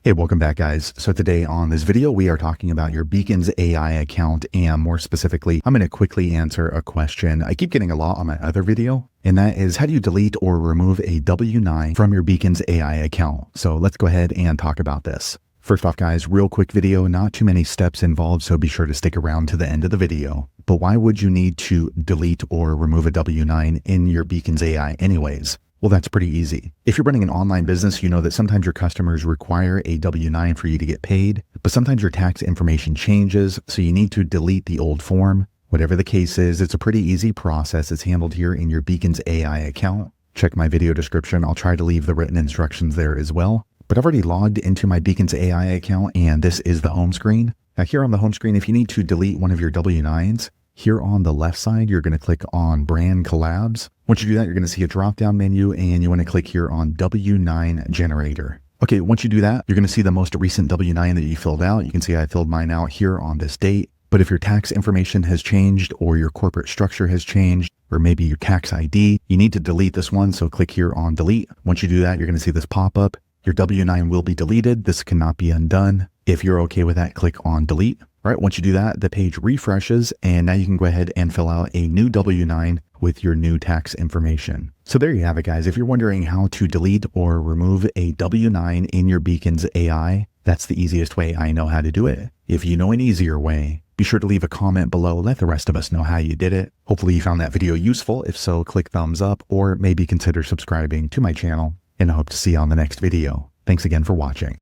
Hey, welcome back, guys. So today on this video, we are talking about your Beacons AI account, and more specifically, I'm going to quickly answer a question I keep getting a lot on my other video, and that is, how do you delete or remove a W-9 from your Beacons AI account? So let's go ahead and talk about this. First off, guys, real quick video, not too many steps involved, so be sure to stick around to the end of the video. But why would you need to delete or remove a W-9 in your Beacons AI anyways? Well, that's pretty easy. If you're running an online business, you know that sometimes your customers require a W-9 for you to get paid, but sometimes your tax information changes, so you need to delete the old form. Whatever the case is, it's a pretty easy process. It's handled here in your Beacons AI account. Check my video description. I'll try to leave the written instructions there as well. But I've already logged into my Beacons AI account, and this is the home screen. Now here on the home screen, if you need to delete one of your W-9s, here on the left side, you're going to click on Brand Collabs. Once you do that, you're going to see a drop-down menu, and you want to click here on W-9 Generator. Okay, once you do that, you're going to see the most recent W-9 that you filled out. You can see I filled mine out here on this date. But if your tax information has changed, or your corporate structure has changed, or maybe your tax ID, you need to delete this one, so click here on Delete. Once you do that, you're going to see this pop up. Your W-9 will be deleted. This cannot be undone. If you're okay with that, click on Delete. All right, once you do that, the page refreshes, and now you can go ahead and fill out a new W-9 with your new tax information. So there you have it, guys. If you're wondering how to delete or remove a W-9 in your Beacons AI, that's the easiest way I know how to do it. If you know an easier way, be sure to leave a comment below. Let the rest of us know how you did it. Hopefully you found that video useful. If so, click thumbs up, or maybe consider subscribing to my channel, and I hope to see you on the next video. Thanks again for watching.